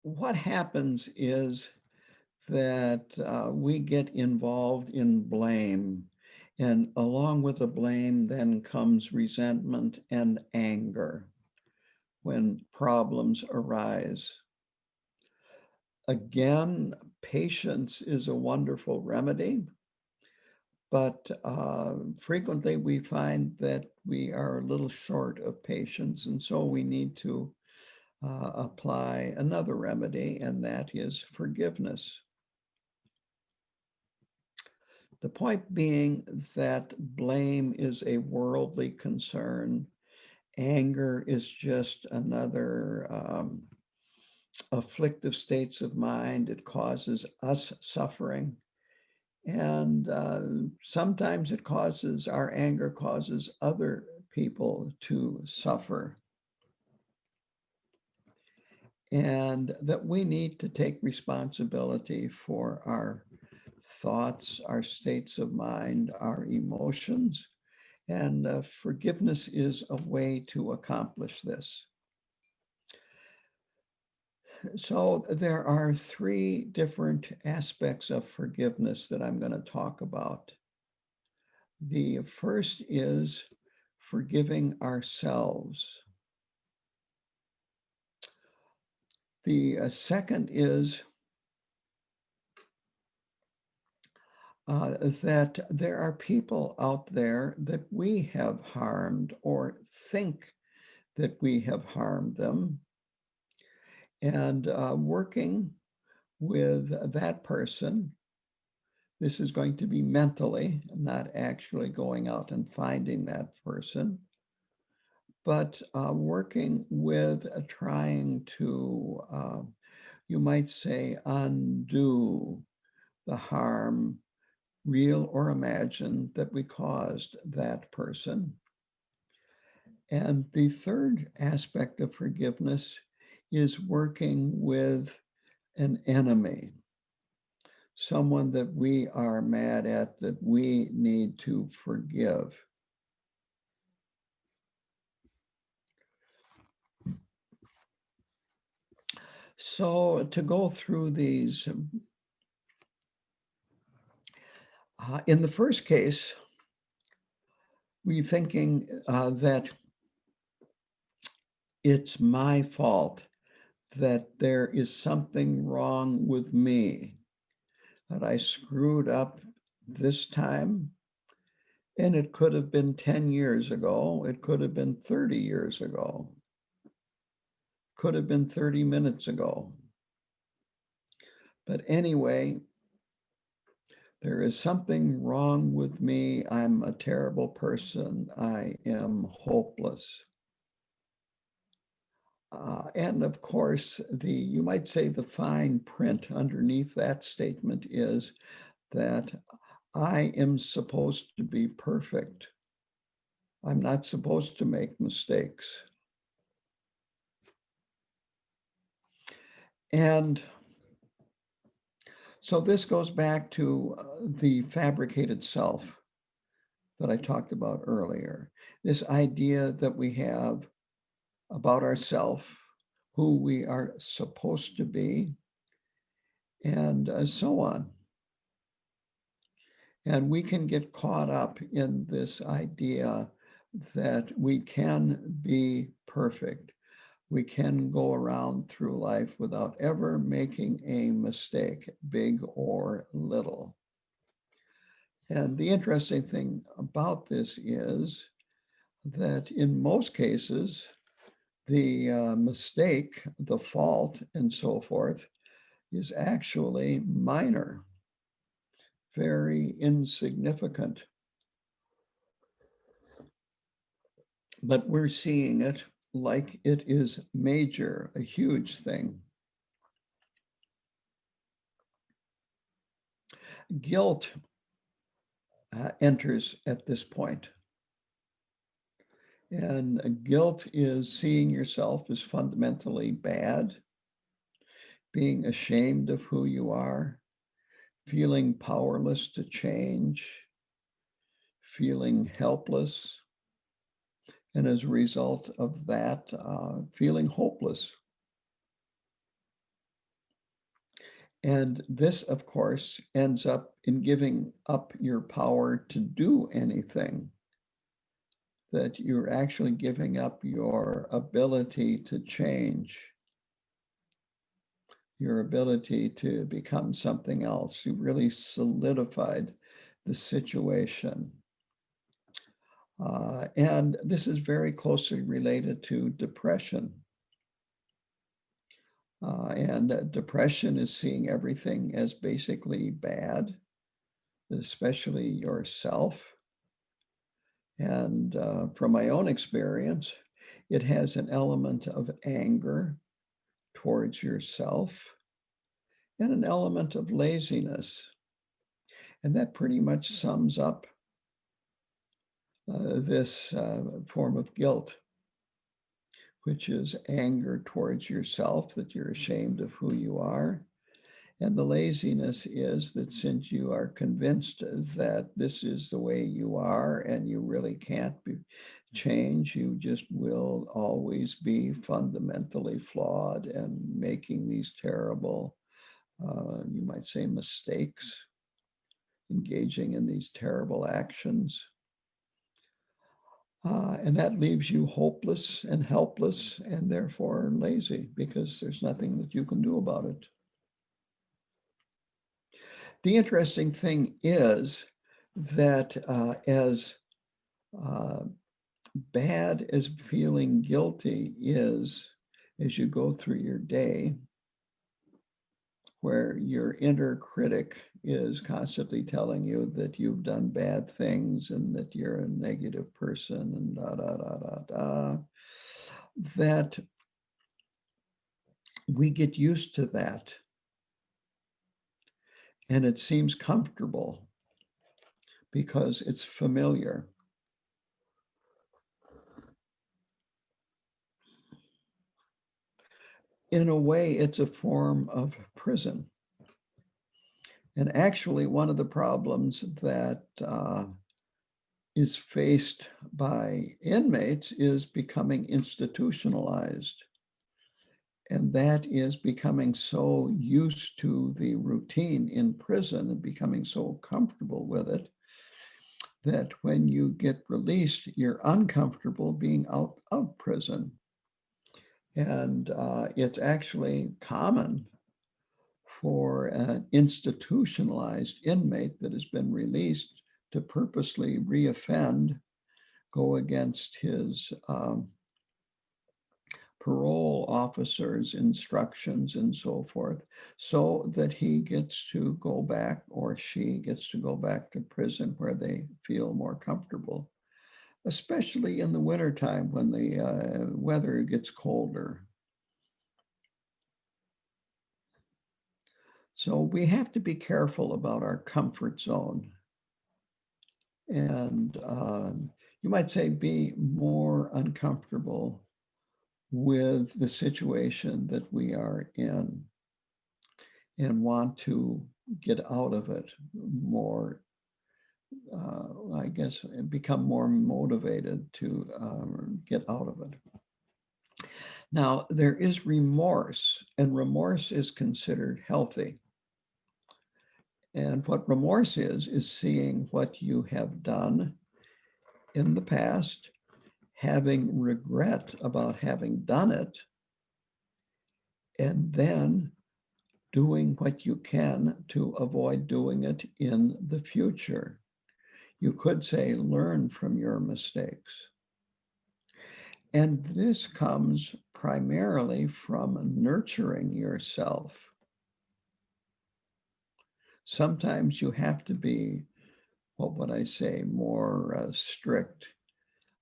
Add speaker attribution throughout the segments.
Speaker 1: What happens is that we get involved in blame. And along with the blame then comes resentment and anger when problems arise. Again, patience is a wonderful remedy, but frequently we find that we are a little short of patience, and so we need to apply another remedy, and that is forgiveness. The point being that blame is a worldly concern. Anger is just another afflictive states of mind. It causes us suffering. And sometimes our anger causes other people to suffer. And that we need to take responsibility for our thoughts, our states of mind, our emotions, and forgiveness is a way to accomplish this. So there are three different aspects of forgiveness that I'm going to talk about. The first is forgiving ourselves. The second is that there are people out there that we have harmed or think that we have harmed them, and working with that person. This is going to be mentally, not actually going out and finding that person, but working with trying to, you might say, undo the harm, real or imagined, that we caused that person. And the third aspect of forgiveness is working with an enemy, someone that we are mad at, that we need to forgive. So to go through these, in the first case, we're thinking that it's my fault, that there is something wrong with me, that I screwed up this time. And it could have been 10 years ago. It could have been 30 years ago. Could have been 30 minutes ago. But anyway, there is something wrong with me. I'm a terrible person. I am hopeless. And of course, you might say the fine print underneath that statement is that I am supposed to be perfect. I'm not supposed to make mistakes. And so this goes back to the fabricated self that I talked about earlier. This idea that we have about ourselves, who we are supposed to be, and so on. And we can get caught up in this idea that we can be perfect. We can go around through life without ever making a mistake, big or little. And the interesting thing about this is that in most cases, the mistake, the fault, and so forth is actually minor, very insignificant. But we're seeing it like it is major, a huge thing. Guilt enters at this point. And guilt is seeing yourself as fundamentally bad, being ashamed of who you are, feeling powerless to change, feeling helpless, and as a result of that, feeling hopeless. And this, of course, ends up in giving up your power to do anything, that you're actually giving up your ability to change, your ability to become something else. You really solidified the situation. And this is very closely related to depression. And depression is seeing everything as basically bad, especially yourself. And from my own experience, it has an element of anger towards yourself and an element of laziness. And that pretty much sums up this form of guilt, which is anger towards yourself, that you're ashamed of who you are. And the laziness is that since you are convinced that this is the way you are and you really can't change, you just will always be fundamentally flawed and making these terrible, you might say, mistakes, engaging in these terrible actions. And that leaves you hopeless and helpless and therefore lazy, because there's nothing that you can do about it. The interesting thing is that as bad as feeling guilty is, as you go through your day, where your inner critic is constantly telling you that you've done bad things and that you're a negative person and da da da da da, that we get used to that and it seems comfortable because it's familiar. In a way, it's a form of prison. And actually, one of the problems that is faced by inmates is becoming institutionalized. And that is becoming so used to the routine in prison and becoming so comfortable with it that when you get released, you're uncomfortable being out of prison. And it's actually common for an institutionalized inmate that has been released to purposely reoffend, go against his parole officer's instructions and so forth, so that he gets to go back or she gets to go back to prison where they feel more comfortable, especially in the wintertime when the weather gets colder. So we have to be careful about our comfort zone. And you might say be more uncomfortable with the situation that we are in and want to get out of it more, I guess, become more motivated to get out of it. Now, there is remorse, and remorse is considered healthy. And what remorse is seeing what you have done in the past, having regret about having done it, and then doing what you can to avoid doing it in the future. You could say, learn from your mistakes. And this comes primarily from nurturing yourself. Sometimes you have to be, what would I say, more strict,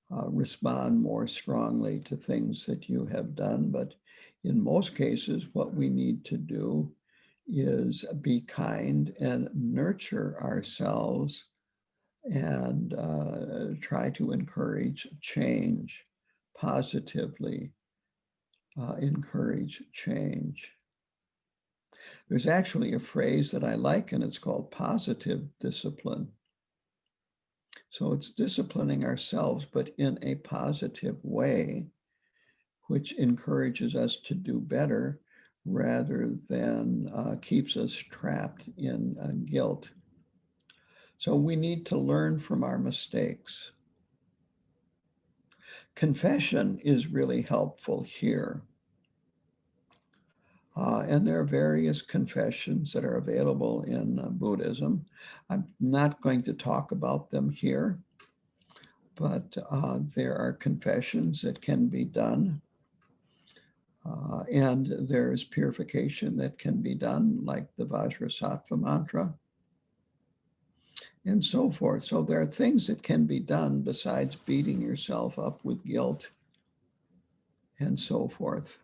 Speaker 1: respond more strongly to things that you have done. But in most cases, what we need to do is be kind and nurture ourselves and try to encourage change, positively encourage change. There's actually a phrase that I like, and it's called positive discipline. So it's disciplining ourselves, but in a positive way, which encourages us to do better rather than keeps us trapped in guilt. So we need to learn from our mistakes. Confession is really helpful here. And there are various confessions that are available in Buddhism. I'm not going to talk about them here, but there are confessions that can be done. And there's purification that can be done, like the Vajrasattva mantra and so forth. So there are things that can be done besides beating yourself up with guilt and so forth.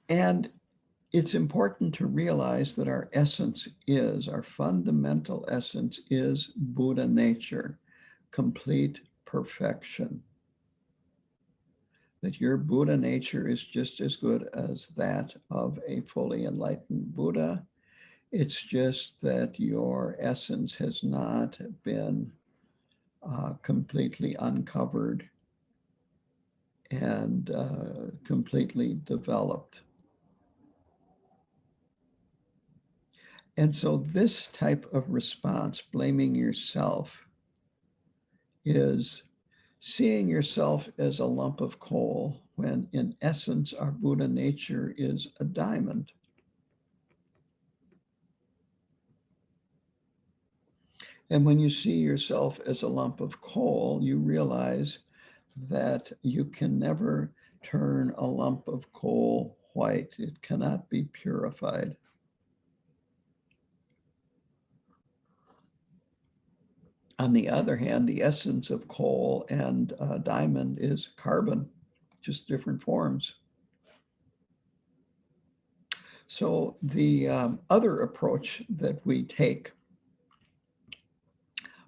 Speaker 1: And it's important to realize that our essence is, our fundamental essence is Buddha nature, complete perfection. That your Buddha nature is just as good as that of a fully enlightened Buddha. It's just that your essence has not been completely uncovered and completely developed. And so this type of response, blaming yourself, is seeing yourself as a lump of coal when in essence our Buddha nature is a diamond. And when you see yourself as a lump of coal, you realize that you can never turn a lump of coal white. It cannot be purified. On the other hand, the essence of coal and diamond is carbon, just different forms. So the other approach that we take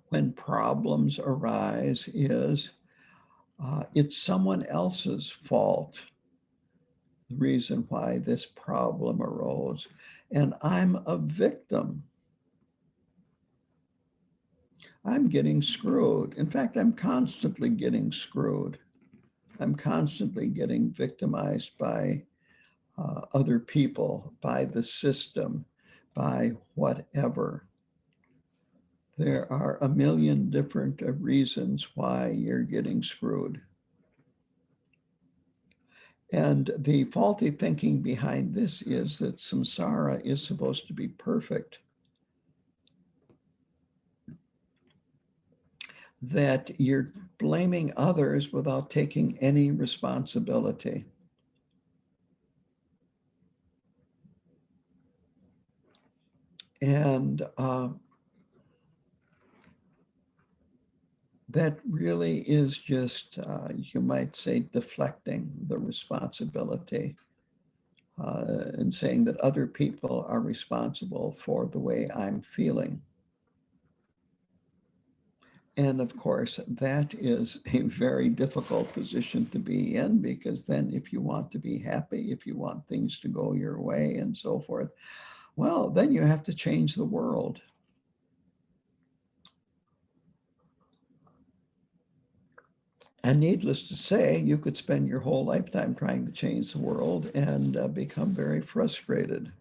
Speaker 1: when problems arise is it's someone else's fault, the reason why this problem arose, and I'm a victim. I'm getting screwed. In fact, I'm constantly getting screwed. I'm constantly getting victimized by other people, by the system, by whatever. There are a million different reasons why you're getting screwed. And the faulty thinking behind this is that samsara is supposed to be perfect, that you're blaming others without taking any responsibility. And that really is just, you might say, deflecting the responsibility and saying that other people are responsible for the way I'm feeling. And of course, that is a very difficult position to be in, because then if you want to be happy, if you want things to go your way and so forth, well, then you have to change the world. And needless to say, you could spend your whole lifetime trying to change the world and become very frustrated.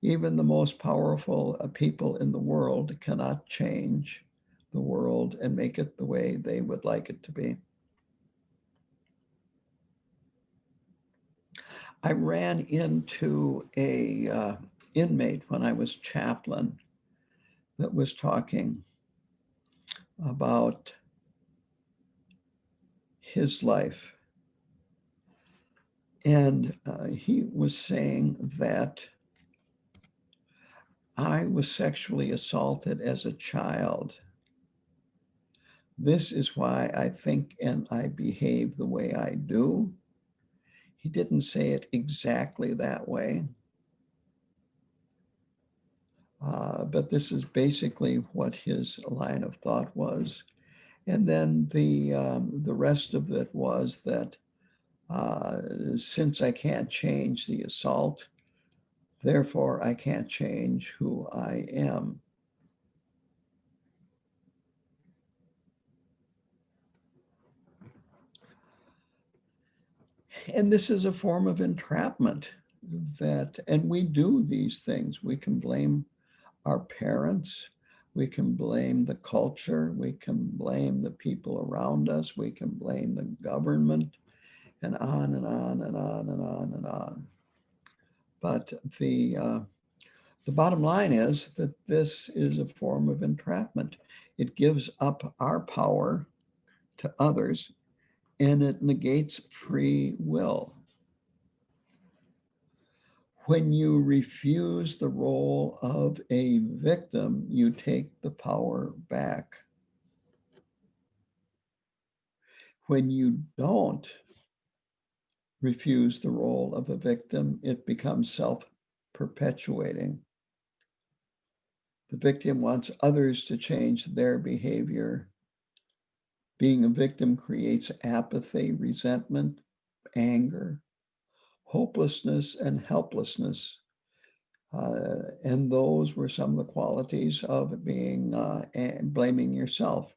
Speaker 1: Even the most powerful people in the world cannot change the world and make it the way they would like it to be. I ran into a inmate when I was chaplain that was talking about his life. And he was saying that I was sexually assaulted as a child. This is why I think and I behave the way I do. He didn't say it exactly that way. But this is basically what his line of thought was. And then the rest of it was that since I can't change the assault, therefore I can't change who I am. And this is a form of entrapment and we do these things. We can blame our parents. We can blame the culture. We can blame the people around us. We can blame the government, and on and on and on and on and on. But the bottom line is that this is a form of entrapment. It gives up our power to others and it negates free will. When you refuse the role of a victim, you take the power back. When you don't refuse the role of a victim, it becomes self-perpetuating. The victim wants others to change their behavior. Being a victim creates apathy, resentment, anger, hopelessness, and helplessness. And those were some of the qualities of being blaming yourself,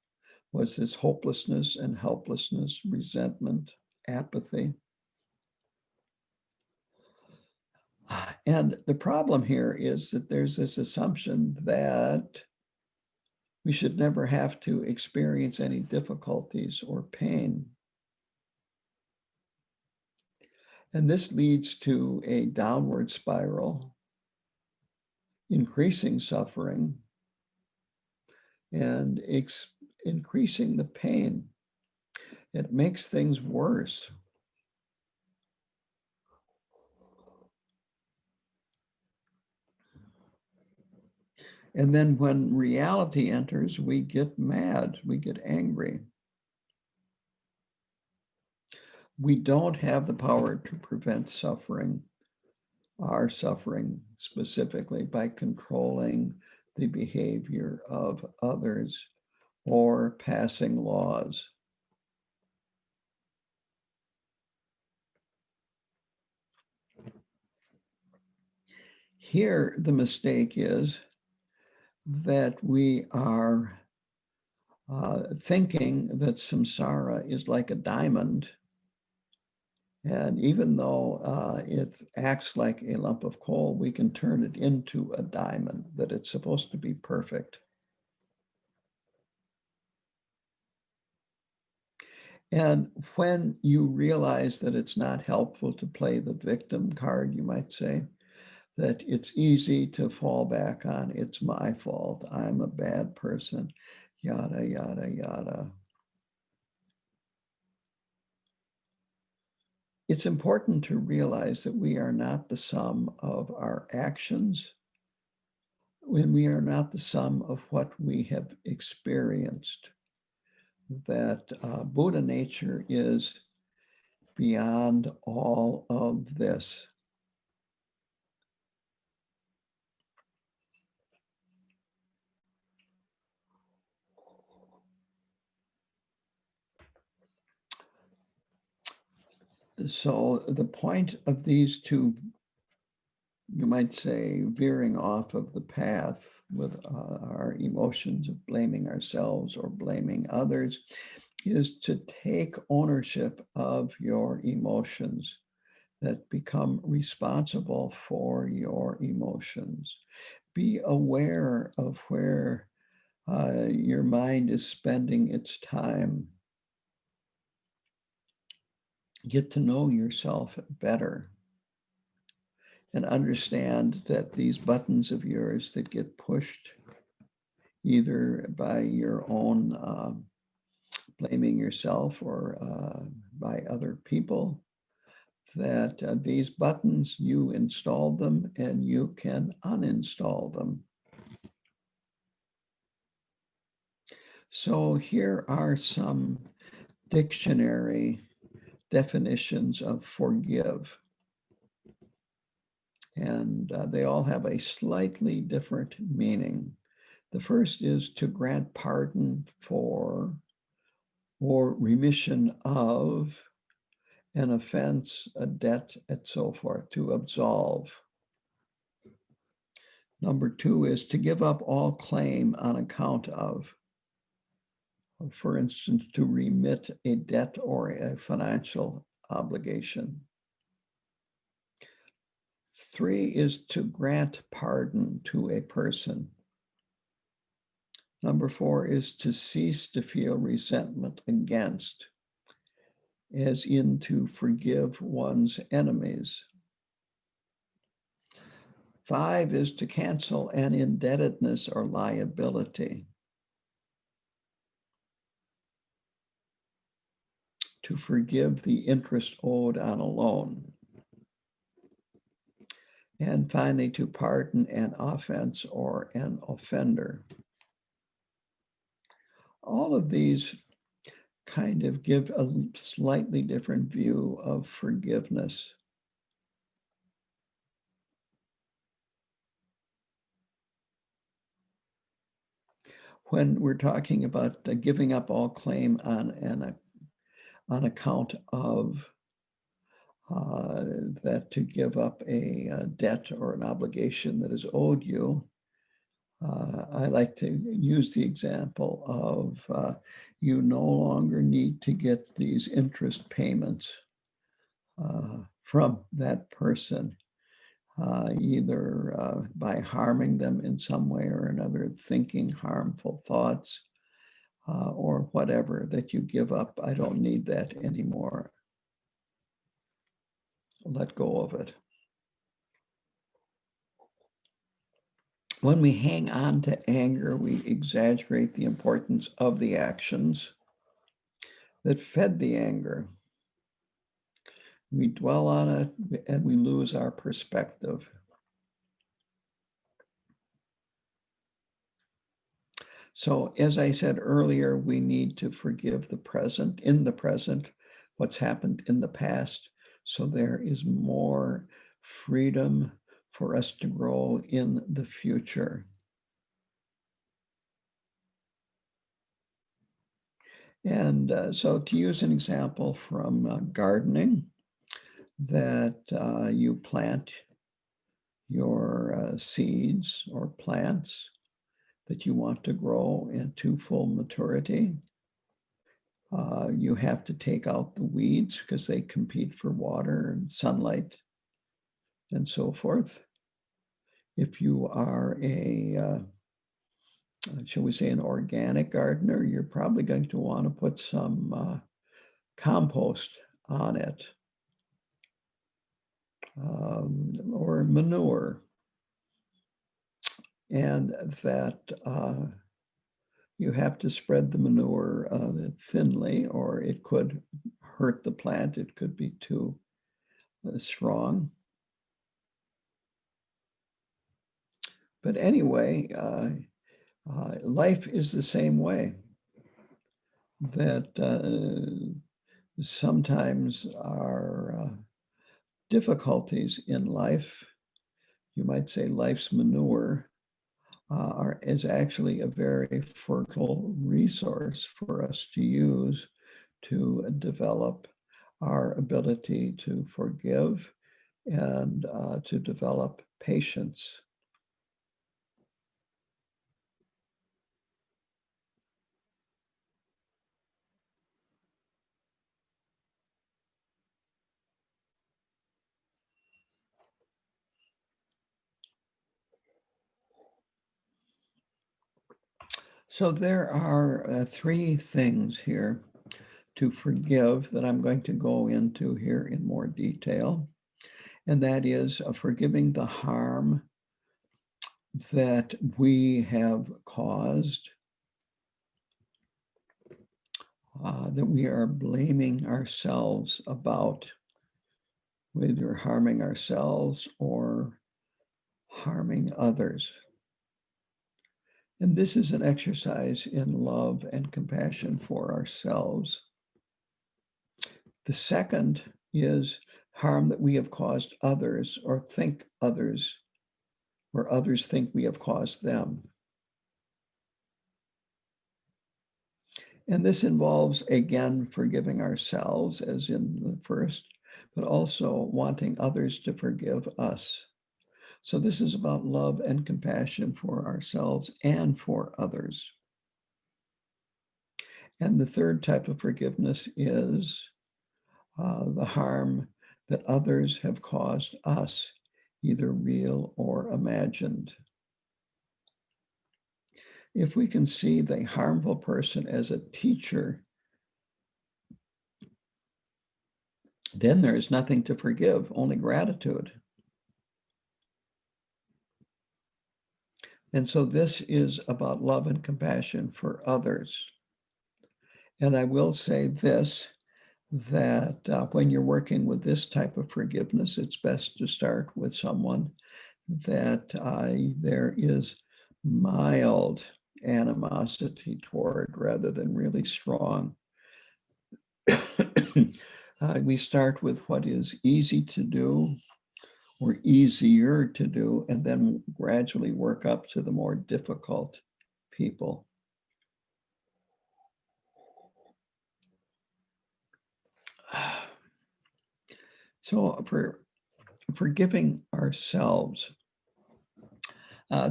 Speaker 1: was this hopelessness and helplessness, resentment, apathy. And the problem here is that there's this assumption that we should never have to experience any difficulties or pain. And this leads to a downward spiral, increasing suffering, and increasing the pain. It makes things worse. And then when reality enters, we get mad, we get angry. We don't have the power to prevent suffering, our suffering specifically, by controlling the behavior of others or passing laws. Here, the mistake is that we are thinking that samsara is like a diamond. And even though it acts like a lump of coal, we can turn it into a diamond, that it's supposed to be perfect. And when you realize that it's not helpful to play the victim card, you might say, that it's easy to fall back on, it's my fault, I'm a bad person, yada, yada, yada. It's important to realize that we are not the sum of our actions, when we are not the sum of what we have experienced, that Buddha nature is beyond all of this. So the point of these two, you might say, veering off of the path with our emotions of blaming ourselves or blaming others, is to take ownership of your emotions, that become responsible for your emotions. Be aware of where your mind is spending its time. Get to know yourself better and understand that these buttons of yours that get pushed either by your own blaming yourself or by other people, that these buttons, you installed them and you can uninstall them. So here are some dictionary definitions of forgive. And they all have a slightly different meaning. The first is to grant pardon for or remission of an offense, a debt, and so forth, to absolve. Number two is to give up all claim on account of, for instance, to remit a debt or a financial obligation. 3 is to grant pardon to a person. Number 4 is to cease to feel resentment against, as in to forgive one's enemies. 5 is to cancel an indebtedness or liability. To forgive the interest owed on a loan. And finally, to pardon an offense or an offender. All of these kind of give a slightly different view of forgiveness. When we're talking about giving up all claim on account of that to give up a debt or an obligation that is owed you, I like to use the example of you no longer need to get these interest payments from that person, either by harming them in some way or another, thinking harmful thoughts, or whatever that you give up. I don't need that anymore. Let go of it. When we hang on to anger, we exaggerate the importance of the actions that fed the anger. We dwell on it and we lose our perspective. So, as I said earlier, we need to forgive the present, in the present, what's happened in the past, so there is more freedom for us to grow in the future. And so to use an example from gardening, that you plant your seeds or plants that you want to grow into full maturity. You have to take out the weeds because they compete for water and sunlight and so forth. If you are shall we say, an organic gardener, you're probably going to want to put some compost on it, or manure, and that you have to spread the manure thinly, or it could hurt the plant. It could be too strong. But anyway, life is the same way, that sometimes our difficulties in life, you might say life's manure, is actually a very fertile resource for us to use to develop our ability to forgive and to develop patience. So there are 3 things here to forgive that I'm going to go into here in more detail. And that is forgiving the harm that we have caused, that we are blaming ourselves about, whether harming ourselves or harming others. And this is an exercise in love and compassion for ourselves. The second is harm that we have caused others, or think others, or others think we have caused them. And this involves, again, forgiving ourselves, as in the first, but also wanting others to forgive us. So this is about love and compassion for ourselves and for others. And the third type of forgiveness is the harm that others have caused us, either real or imagined. If we can see the harmful person as a teacher, then there is nothing to forgive, only gratitude. And so this is about love and compassion for others. And I will say this, that when you're working with this type of forgiveness, it's best to start with someone that there is mild animosity toward rather than really strong. We start with what is easy to do or easier to do, and then gradually work up to the more difficult people. So for forgiving ourselves,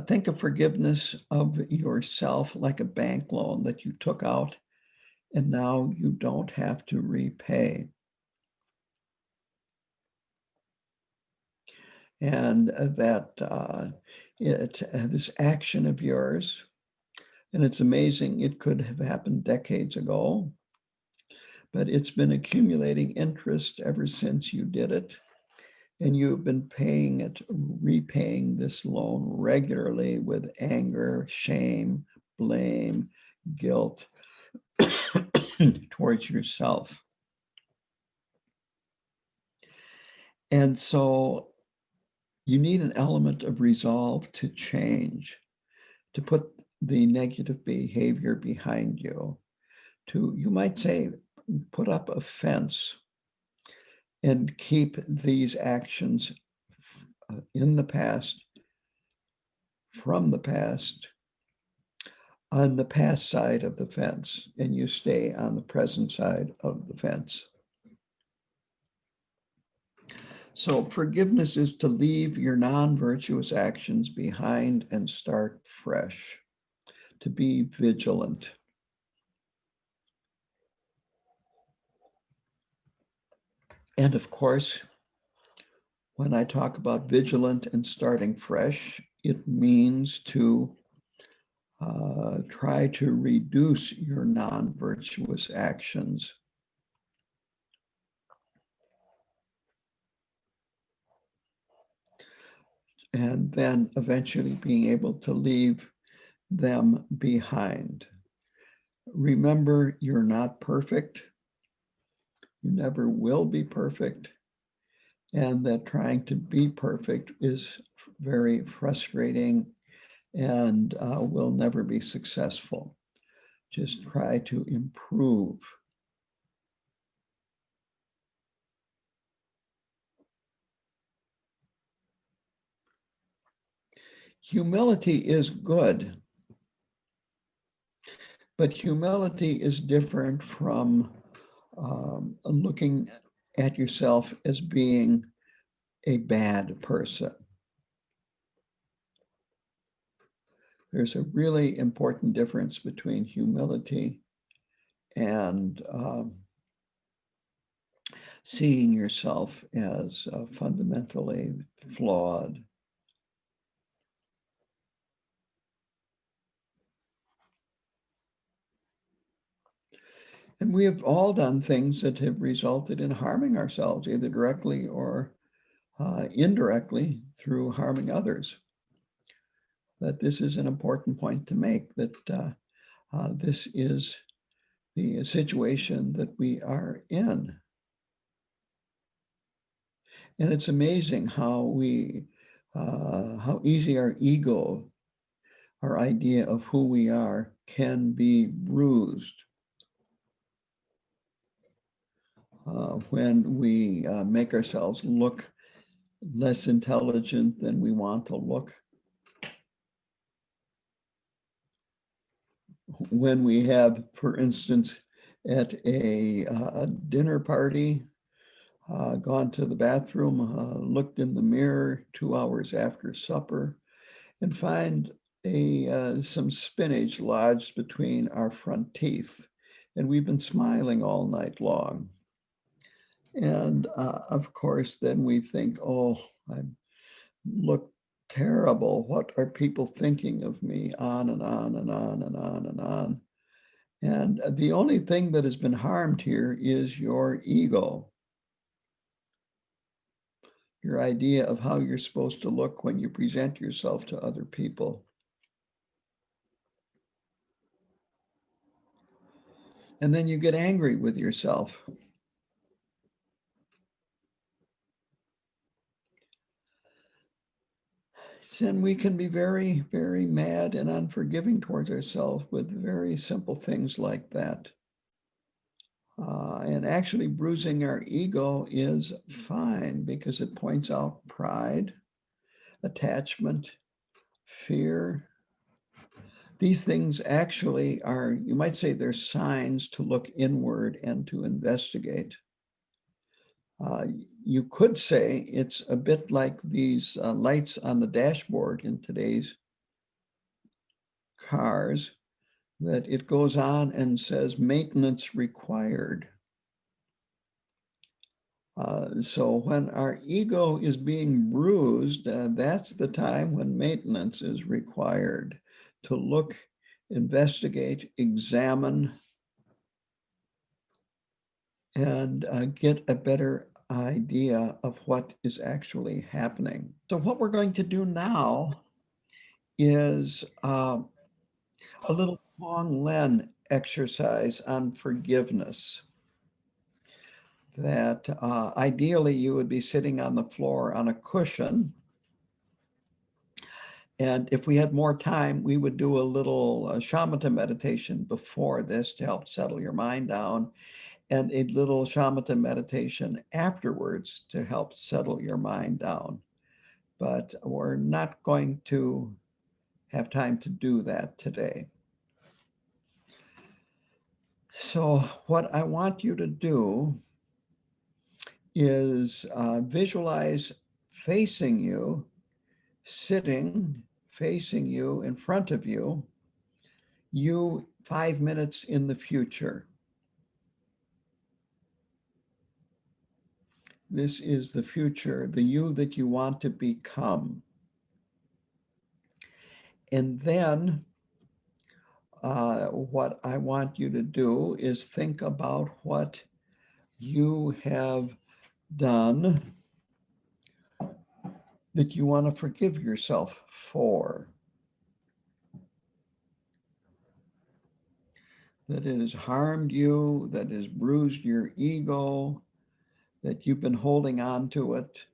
Speaker 1: think of forgiveness of yourself like a bank loan that you took out and now you don't have to repay. And this action of yours, and it's amazing, it could have happened decades ago, but it's been accumulating interest ever since you did it. And you've been repaying this loan regularly with anger, shame, blame, guilt towards yourself. And so you need an element of resolve to change, to put the negative behavior behind you, to, you might say, put up a fence and keep these actions in the past, from the past, on the past side of the fence, and you stay on the present side of the fence. So forgiveness is to leave your non-virtuous actions behind and start fresh, to be vigilant. And of course, when I talk about vigilant and starting fresh, it means to try to reduce your non-virtuous actions. And then eventually being able to leave them behind. Remember, you're not perfect. You never will be perfect. And that trying to be perfect is very frustrating and will never be successful. Just try to improve. Humility is good, but humility is different from looking at yourself as being a bad person. There's a really important difference between humility and seeing yourself as fundamentally flawed. And we have all done things that have resulted in harming ourselves, either directly or indirectly through harming others. That this is an important point to make, that this is the situation that we are in. And it's amazing how how easy our ego, our idea of who we are, can be bruised when we make ourselves look less intelligent than we want to look. When we have, for instance, at a dinner party, gone to the bathroom, looked in the mirror 2 hours after supper, and find some spinach lodged between our front teeth. And we've been smiling all night long. And of course, then we think, oh, I look terrible. What are people thinking of me? On and on and on and on and on. And the only thing that has been harmed here is your ego, your idea of how you're supposed to look when you present yourself to other people. And then you get angry with yourself. And we can be very, very mad and unforgiving towards ourselves with very simple things like that. And actually, bruising our ego is fine because it points out pride, attachment, fear. These things actually are, you might say, they're signs to look inward and to investigate. Uh, you could say it's a bit like these lights on the dashboard in today's cars, that it goes on and says maintenance required. So when our ego is being bruised, that's the time when maintenance is required to look, investigate, examine, and get a better idea of what is actually happening. So what we're going to do now is a little Tong Len exercise on forgiveness. That ideally you would be sitting on the floor on a cushion. And if we had more time, we would do a little shamatha meditation before this to help settle your mind down, and a little shamatha meditation afterwards to help settle your mind down. But we're not going to have time to do that today. So what I want you to do is visualize facing you, sitting facing you in front of you, you 5 minutes in the future. This is the future, the you that you want to become. And then what I want you to do is think about what you have done that you want to forgive yourself for. That it has harmed you, that has bruised your ego, that you've been holding on to it.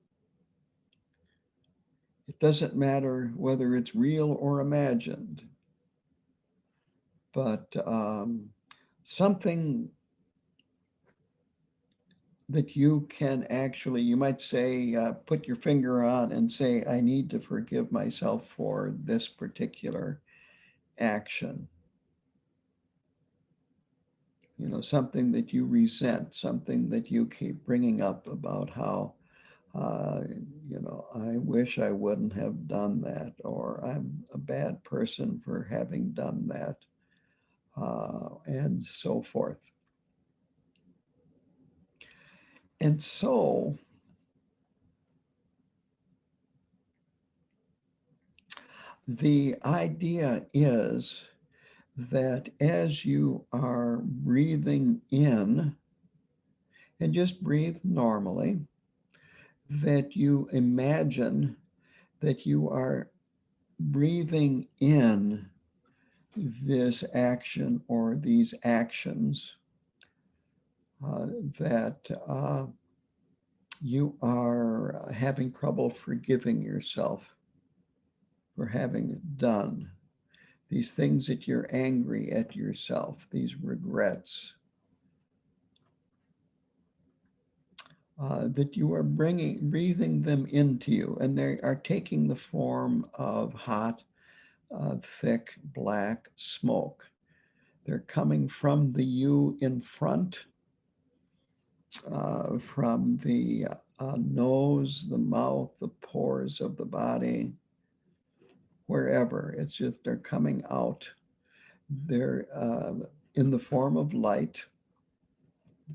Speaker 1: It doesn't matter whether it's real or imagined, but something that you can actually, you might say, put your finger on and say, I need to forgive myself for this particular action. You know, something that you resent, something that you keep bringing up about how, uh, I wish I wouldn't have done that, or I'm a bad person for having done that, and so forth. And so the idea is that as you are breathing in, and just breathe normally, that you imagine that you are breathing in this action or these actions, uh, that you are having trouble forgiving yourself for having done, these things that you're angry at yourself, these regrets, that you are breathing them into you, and they are taking the form of hot, thick, black smoke. They're coming from the you in front, from the nose, the mouth, the pores of the body, wherever. It's just they're coming out. They're in the form of light.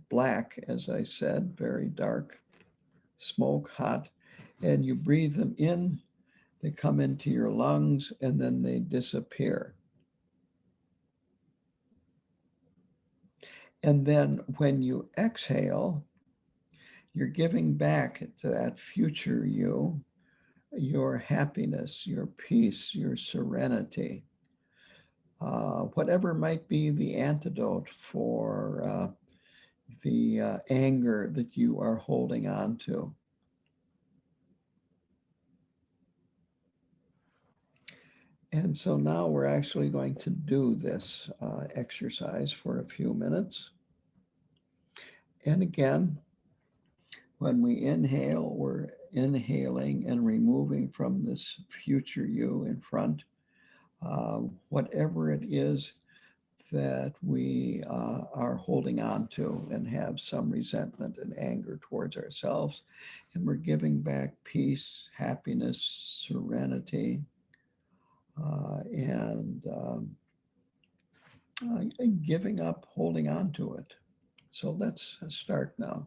Speaker 1: black, as I said, very dark, smoke, hot, and you breathe them in, they come into your lungs, and then they disappear. And then when you exhale, you're giving back to that future you your happiness, your peace, your serenity, whatever might be the antidote for the anger that you are holding on to. And so now we're actually going to do this exercise for a few minutes. And again, when we inhale, we're inhaling and removing from this future you in front whatever it is that we are holding on to and have some resentment and anger towards ourselves. And we're giving back peace, happiness, serenity, and giving up holding on to it. So let's start now.